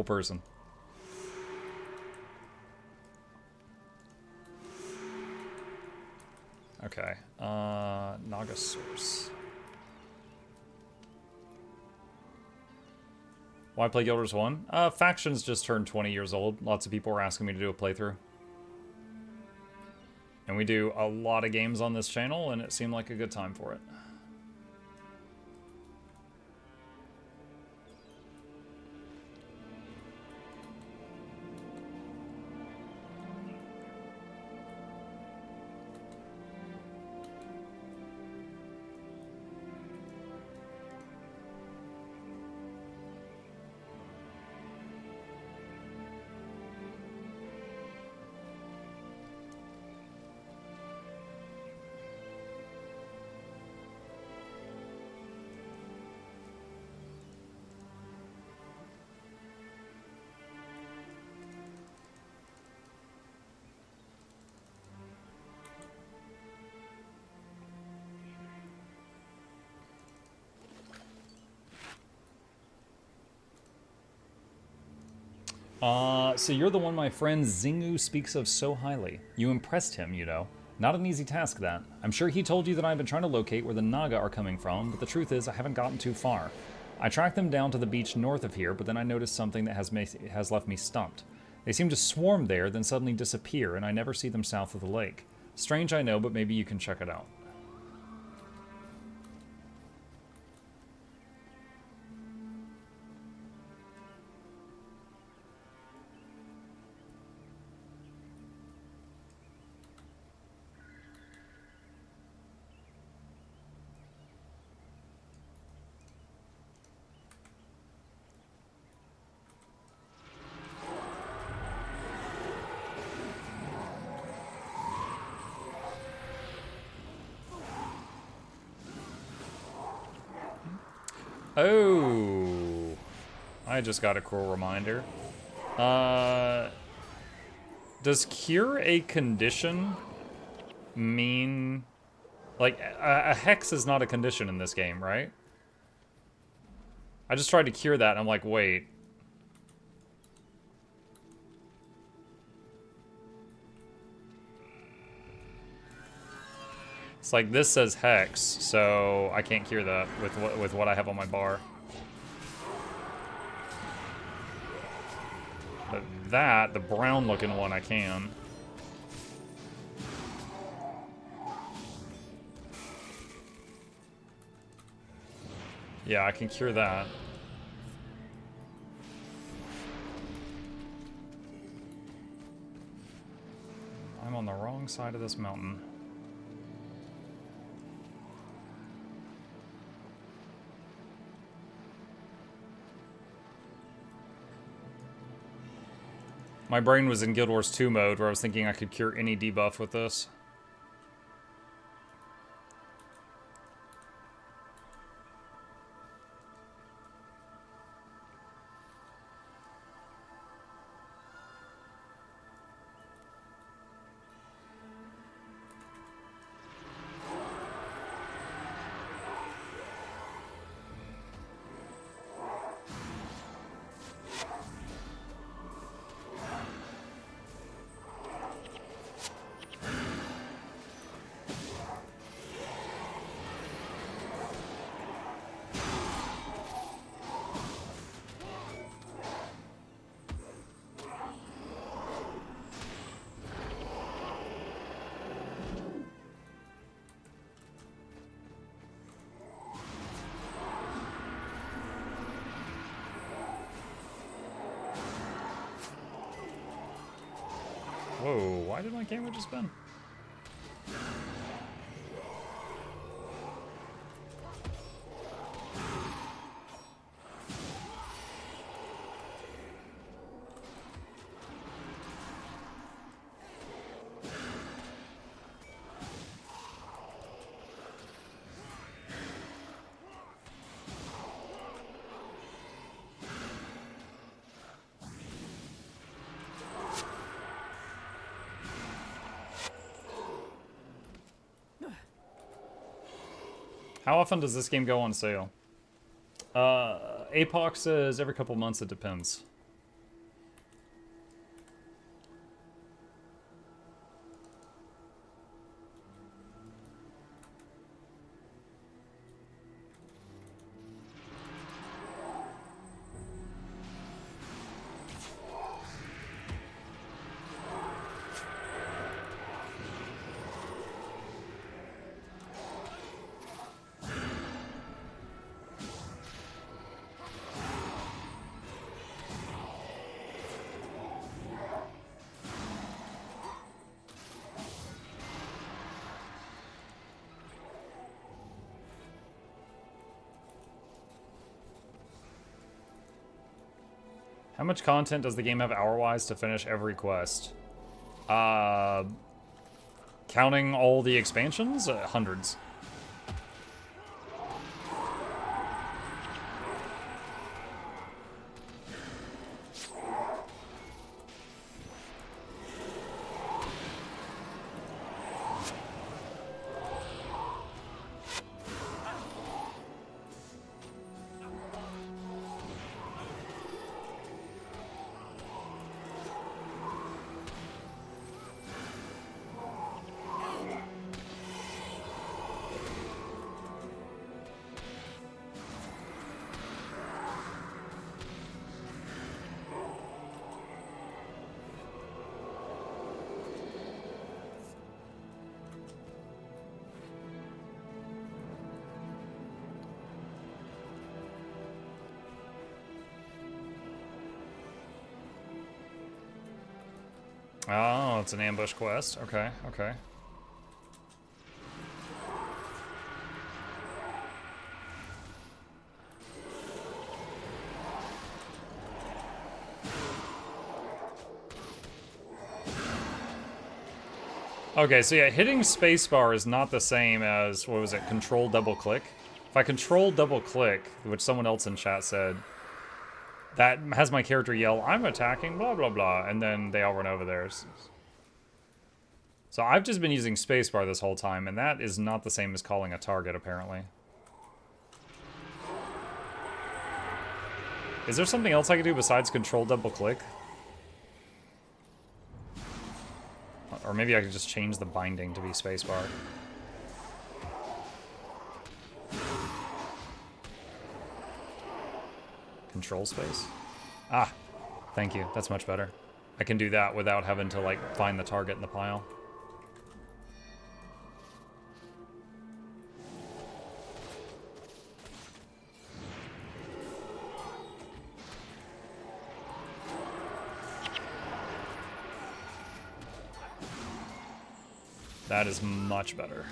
person. Okay. Naga source. Why play Guild Wars 1? Factions just turned 20 years old. Lots of people were asking me to do a playthrough. And we do a lot of games on this channel, and it seemed like a good time for it. So you're the one my friend Zingu speaks of so highly. You impressed him, you know. Not an easy task, that. I'm sure he told you that I've been trying to locate where the Naga are coming from, but the truth is I haven't gotten too far. I tracked them down to the beach north of here, but then I noticed something that has left me stumped. They seem to swarm there, then suddenly disappear, and I never see them south of the lake. Strange, I know, but maybe you can check it out. Oh, I just got a cool reminder. Does cure a condition mean... Like, a hex is not a condition in this game, right? I just tried to cure that, and I'm like, wait. It's like, this says hex, so I can't cure that with what I have on my bar. But that, the brown-looking one, I can. Yeah, I can cure that. I'm on the wrong side of this mountain. My brain was in Guild Wars 2 mode, where I was thinking I could cure any debuff with this. Whoa, why did my camera just spin? How often does this game go on sale? Apox says every couple months, it depends. How much content does the game have hour-wise to finish every quest? Counting all the expansions? Hundreds. Oh, it's an ambush quest. Okay, okay. Okay, so yeah, hitting spacebar is not the same as, what was it, control double click? If I control double click, which someone else in chat said, that has my character yell, I'm attacking, blah, blah, blah, and then they all run over theirs. So I've just been using spacebar this whole time, and that is not the same as calling a target, apparently. Is there something else I can do besides control double click? Or maybe I could just change the binding to be spacebar. Control space? Ah, thank you. That's much better. I can do that without having to, like, find the target in the pile. That is much better.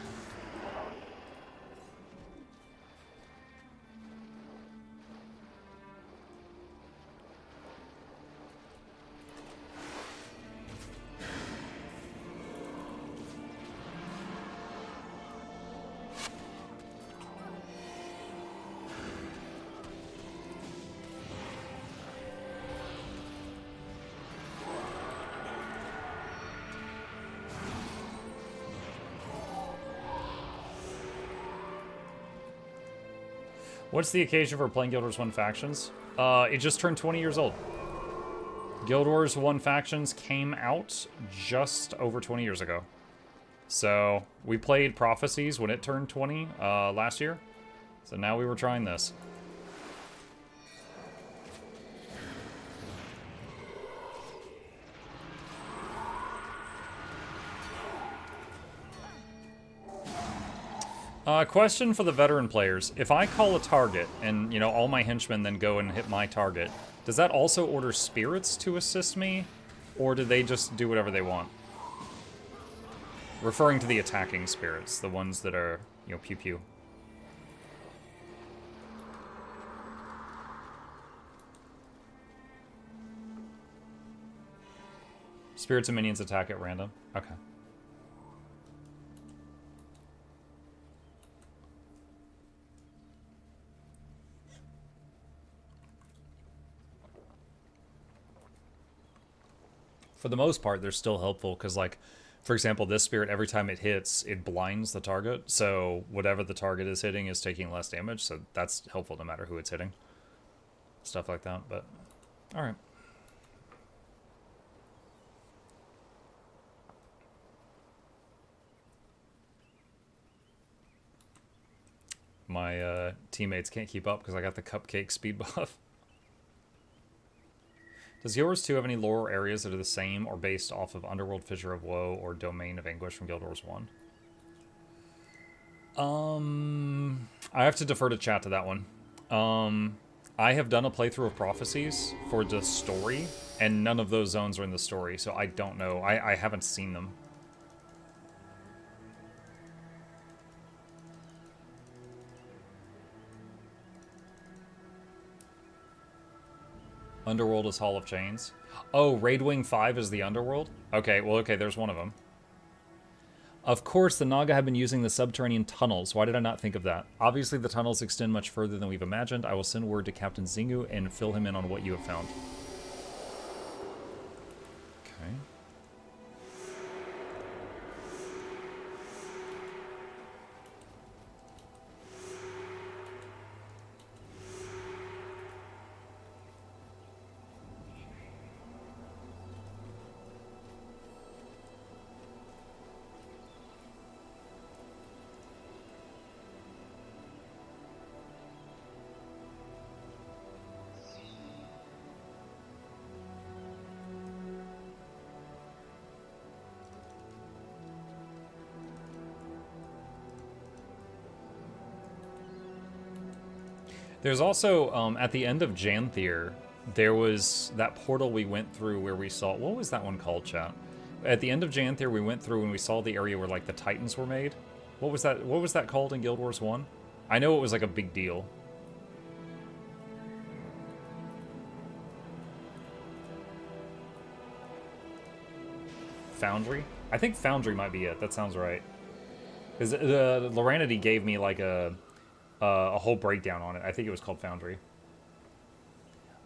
What's the occasion for playing Guild Wars 1 Factions? It just turned 20 years old. Guild Wars 1 Factions came out just over 20 years ago. So, we played Prophecies when it turned 20 last year. So now we were trying this. Question for the veteran players. If I call a target and, you know, all my henchmen then go and hit my target, does that also order spirits to assist me? Or do they just do whatever they want? Referring to the attacking spirits, the ones that are, you know, pew-pew. Spirits and minions attack at random? Okay. For the most part, they're still helpful, because, like, for example, this spirit, every time it hits, it blinds the target, so whatever the target is hitting is taking less damage, so that's helpful no matter who it's hitting. Stuff like that, but... Alright. My teammates can't keep up because I got the cupcake speed buff. Does Guild Wars 2 have any lore areas that are the same or based off of Underworld, Fissure of Woe, or Domain of Anguish from Guild Wars 1? I have to defer to chat to that one. I have done a playthrough of Prophecies for the story, and none of those zones are in the story, so I don't know. I haven't seen them. Underworld is Hall of Chains. Oh, Raidwing 5 is the Underworld? Okay, well, okay, there's one of them. Of course, the Naga have been using the subterranean tunnels. Why did I not think of that? Obviously, the tunnels extend much further than we've imagined. I will send word to Captain Zingu and fill him in on what you have found. Okay. There's also, at the end of Janthier, there was that portal we went through where we saw... What was that one called, chat? At the end of Janthier, we went through and we saw the area where, like, the Titans were made. What was that called in Guild Wars 1? I know it was, like, a big deal. Foundry? I think Foundry might be it. That sounds right. Because Loranity gave me, like, a whole breakdown on it. I think it was called Foundry.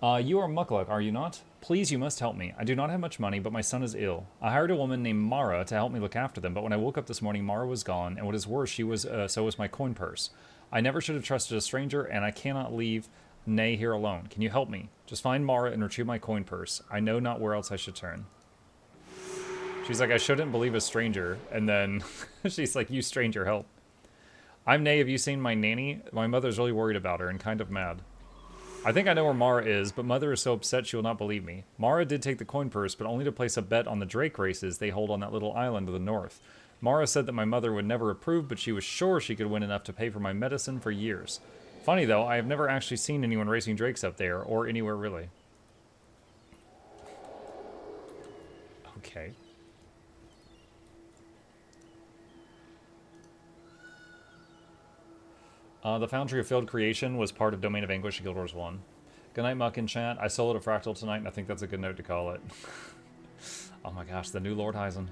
You are Mukluk, are you not? Please, you must help me. I do not have much money, but my son is ill. I hired a woman named Mara to help me look after them, but when I woke up this morning, Mara was gone, and what is worse, so was my coin purse. I never should have trusted a stranger, and I cannot leave Nay here alone. Can you help me? Just find Mara and retrieve my coin purse. I know not where else I should turn. She's like, I shouldn't believe a stranger, and then she's like, you stranger, help. I'm Nay, have you seen my nanny? My mother's really worried about her and kind of mad. I think I know where Mara is, but Mother is so upset she will not believe me. Mara did take the coin purse, but only to place a bet on the Drake races they hold on that little island to the north. Mara said that my mother would never approve, but she was sure she could win enough to pay for my medicine for years. Funny though, I have never actually seen anyone racing Drakes up there, or anywhere really. Okay. The Foundry of Failed Creation was part of Domain of Anguish in Guild Wars 1. Good night, Muck in chat. I soloed a Fractal tonight, and I think that's a good note to call it. Oh my gosh, the new Lord Hyzen.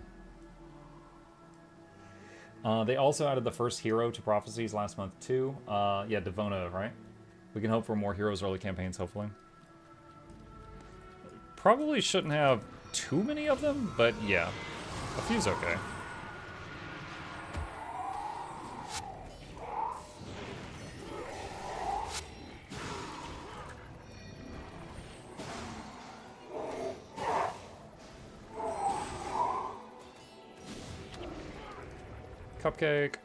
They also added the first hero to Prophecies last month, too. Yeah, Devona, right? We can hope for more heroes early campaigns, hopefully. Probably shouldn't have too many of them, but yeah. A few's okay. Cupcake.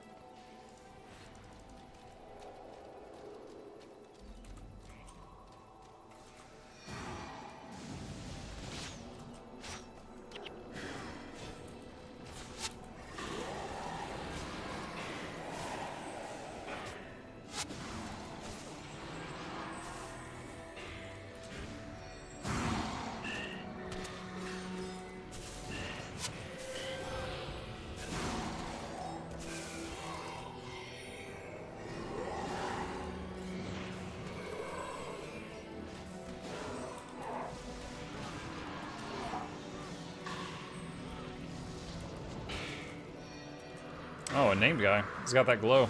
Oh, a named guy. He's got that glow.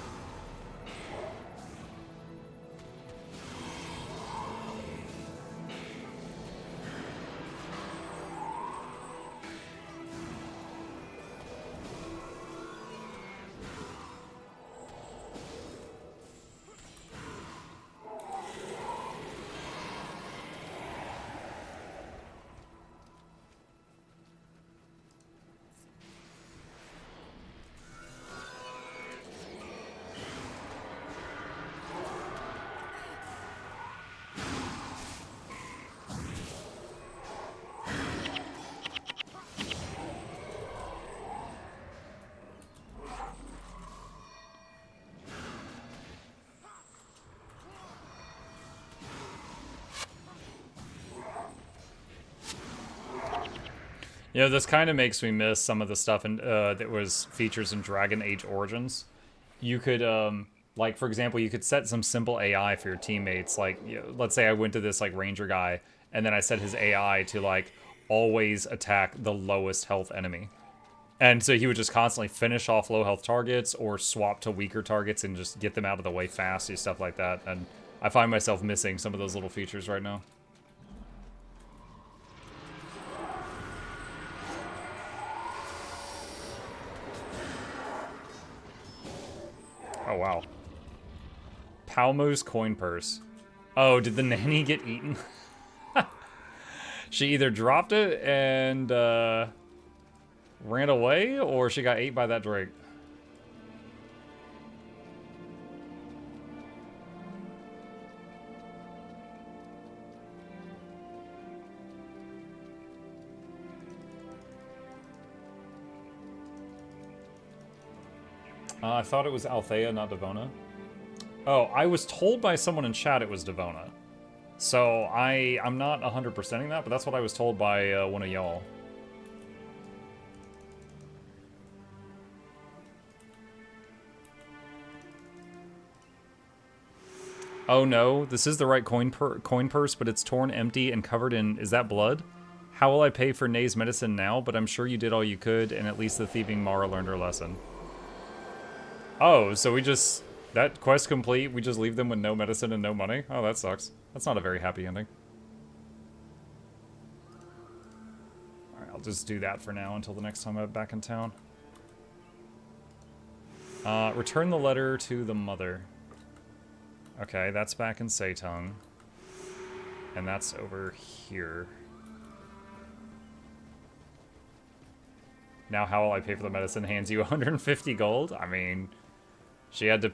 You know, this kind of makes me miss some of the stuff in, that was features in Dragon Age Origins. You could, like, for example, you could set some simple AI for your teammates. Like, you know, let's say I went to this, like, ranger guy, and then I set his AI to like always attack the lowest health enemy. And so he would just constantly finish off low health targets or swap to weaker targets and just get them out of the way fast and stuff like that. And I find myself missing some of those little features right now. Oh, wow. Palmo's coin purse. Oh, did the nanny get eaten? She either dropped it and ran away, or she got ate by that drake. I thought it was Althea, not Devona. Oh, I was told by someone in chat it was Devona. So I'm not 100%ing that, but that's what I was told by one of y'all. Oh no, this is the right coin purse, but it's torn empty and covered in... Is that blood? How will I pay for Nay's medicine now? But I'm sure you did all you could, and at least the thieving Mara learned her lesson. Oh, so we just... That quest complete, we just leave them with no medicine and no money? Oh, that sucks. That's not a very happy ending. Alright, I'll just do that for now until the next time I'm back in town. Return the letter to the mother. Okay, that's back in Seitung. And that's over here. Now how will I pay for the medicine? Hands you 150 gold? I mean, she had to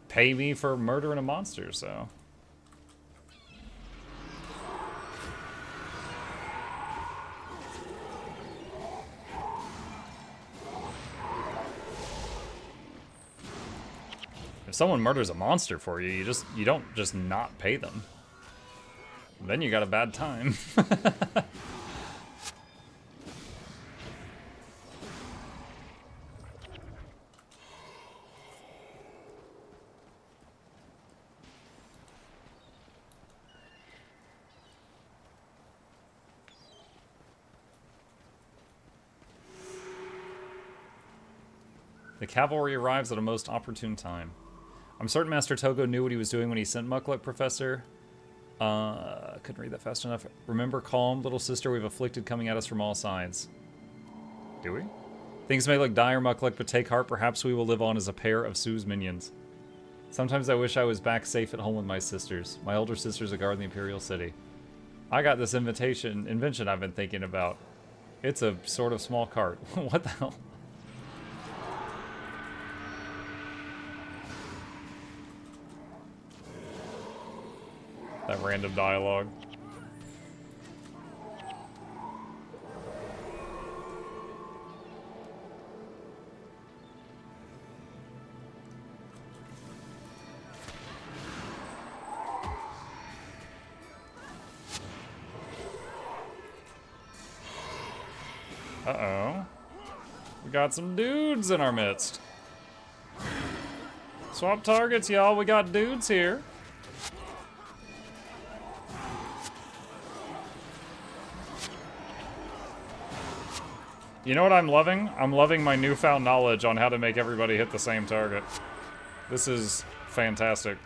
pay me for murdering a monster, so... If someone murders a monster for you, you don't just not pay them. Then you got a bad time. The cavalry arrives at a most opportune time. I'm certain Master Togo knew what he was doing when he sent Mukluk, Professor. Couldn't read that fast enough. Remember, calm, little sister, we've afflicted coming at us from all sides. Do we? Things may look dire, Mukluk, but take heart, perhaps we will live on as a pair of Sue's minions. Sometimes I wish I was back safe at home with my sisters. My older sisters are guarding the Imperial City. I got this invention I've been thinking about. It's a sort of small cart. What the hell? That random dialogue. Uh-oh. We got some dudes in our midst. Swap targets, y'all. We got dudes here. You know what I'm loving? I'm loving my newfound knowledge on how to make everybody hit the same target. This is fantastic.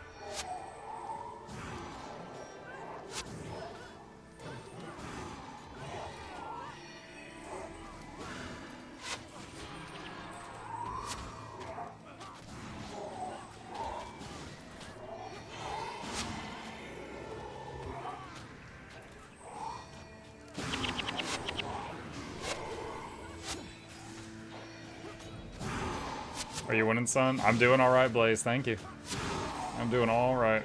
Are you winning, son? I'm doing all right, Blaze. Thank you. I'm doing all right.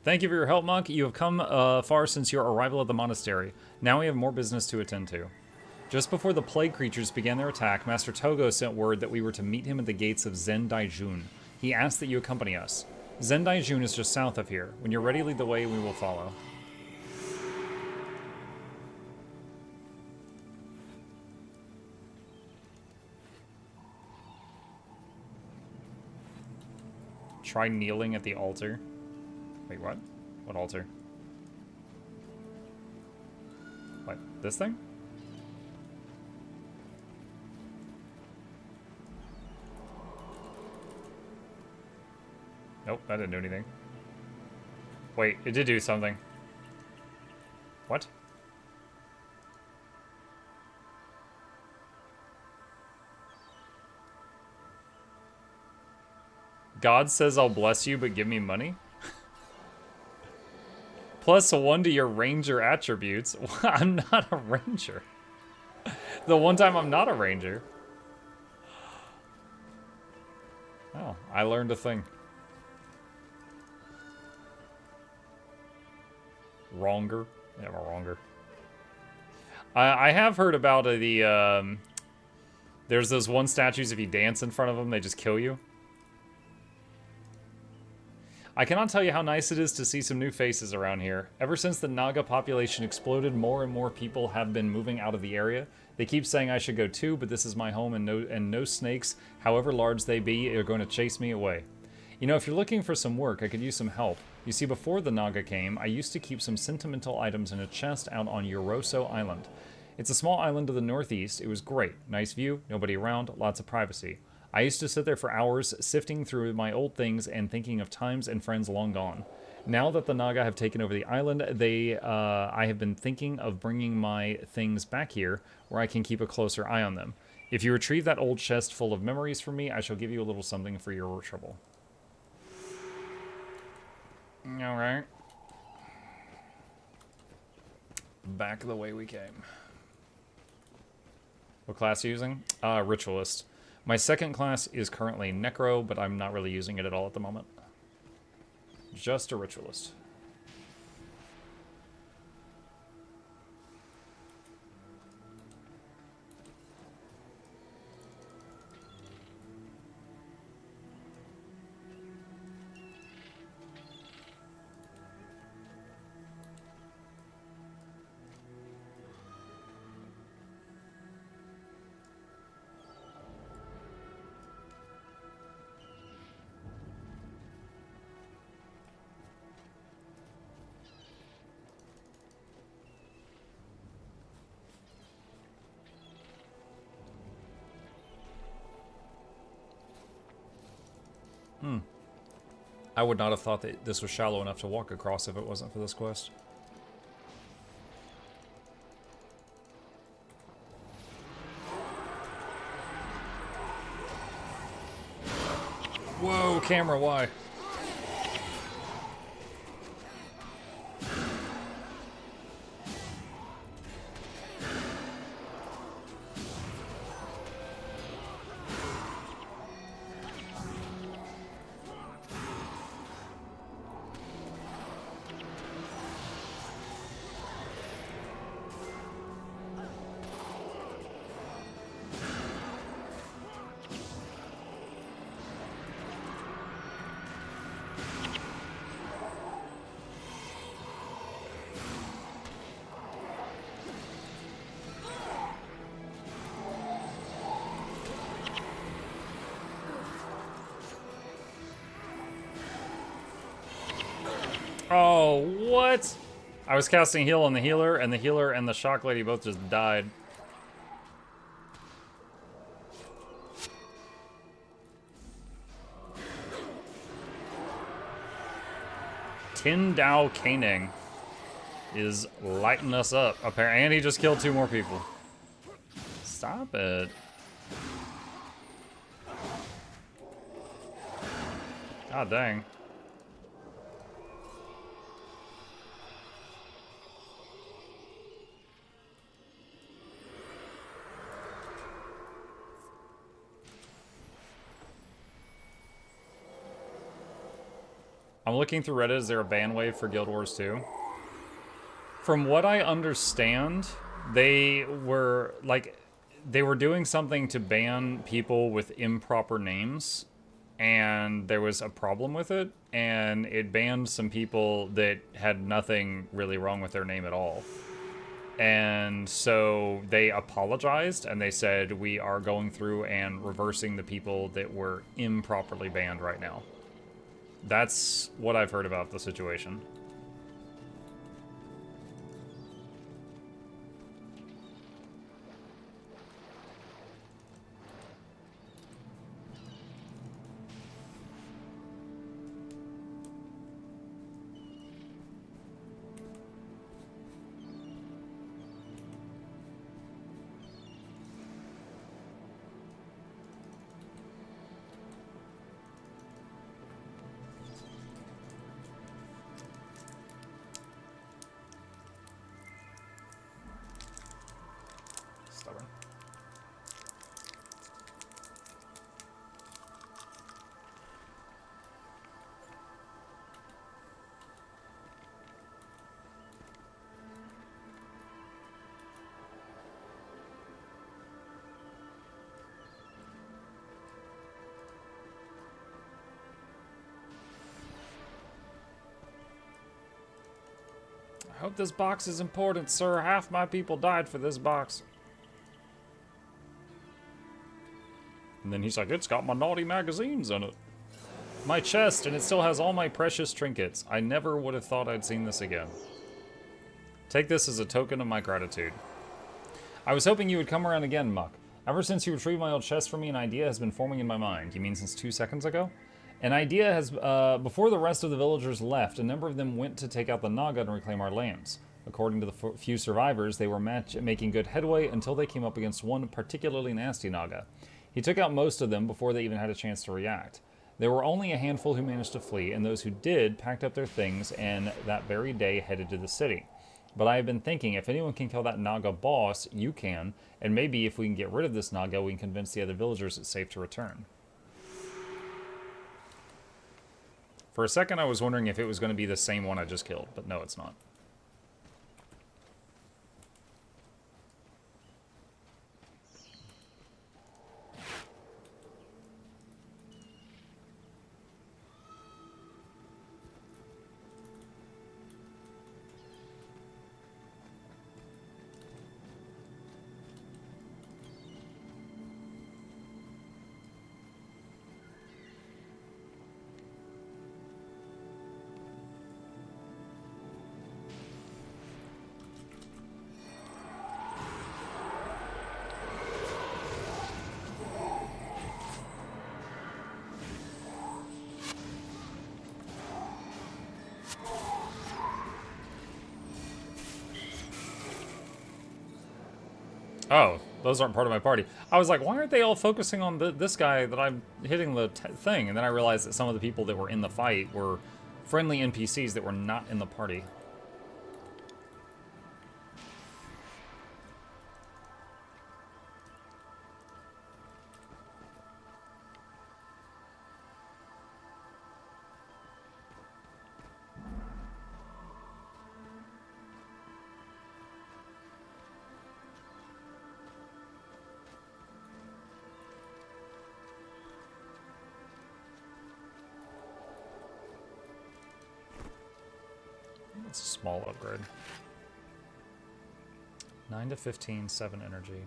Thank you for your help, monk. You have come far since your arrival at the monastery. Now we have more business to attend to. Just before the plague creatures began their attack, Master Togo sent word that we were to meet him at the gates of Zendaijun. He asked that you accompany us. Zendaijun is just south of here. When you're ready, lead the way and we will follow. Try kneeling at the altar. Wait, what? What altar? What? This thing? Nope, that didn't do anything. Wait, it did do something. What? God says I'll bless you, but give me money? +1 to your ranger attributes. I'm not a ranger. The one time I'm not a ranger. Oh, I learned a thing. Wronger? Yeah, wronger. I have heard about the, there's those one statues, if you dance in front of them, they just kill you. I cannot tell you how nice it is to see some new faces around here. Ever since the Naga population exploded, more and more people have been moving out of the area. They keep saying I should go too, but this is my home and no snakes, however large they be, are going to chase me away. You know, if you're looking for some work, I could use some help. You see, before the Naga came, I used to keep some sentimental items in a chest out on Yoroso Island. It's a small island to the northeast. It was great. Nice view, nobody around, lots of privacy. I used to sit there for hours, sifting through my old things and thinking of times and friends long gone. Now that the Naga have taken over the island, I have been thinking of bringing my things back here, where I can keep a closer eye on them. If you retrieve that old chest full of memories for me, I shall give you a little something for your trouble. Alright. Back the way we came. What class are you using? Ritualist. My second class is currently Necro, but I'm not really using it at all at the moment. Just a Ritualist. I would not have thought that this was shallow enough to walk across if it wasn't for this quest. Whoa, camera, why? Oh, what? I was casting heal on the healer and the shock lady both just died. Tin Dao Kaning is lighting us up. Apparently, and he just killed 2 more people. Stop it. God dang. I'm looking through Reddit. Is there a ban wave for Guild Wars 2? From what I understand, they were doing something to ban people with improper names, and there was a problem with it, and it banned some people that had nothing really wrong with their name at all. And so they apologized, and they said, we are going through and reversing the people that were improperly banned right now. That's what I've heard about the situation. Stubborn. I hope this box is important, sir. Half my people died for this box. And then he's like, it's got my naughty magazines in it. My chest, and it still has all my precious trinkets. I never would have thought I'd seen this again. Take this as a token of my gratitude. I was hoping you would come around again, Muck. Ever since you retrieved my old chest for me, an idea has been forming in my mind. You mean since 2 seconds ago? An idea has, before the rest of the villagers left, a number of them went to take out the Naga and reclaim our lands. According to the few survivors, they were making good headway until they came up against one particularly nasty Naga. He took out most of them before they even had a chance to react. There were only a handful who managed to flee, and those who did packed up their things and that very day headed to the city. But I have been thinking, if anyone can kill that Naga boss, you can, and maybe if we can get rid of this Naga, we can convince the other villagers it's safe to return. For a second, I was wondering if it was going to be the same one I just killed, but no, it's not. Oh, those aren't part of my party. I was like, why aren't they all focusing on this guy that I'm hitting the thing? And then I realized that some of the people that were in the fight were friendly NPCs that were not in the party. It's a small upgrade. 9 to 15, 7 energy.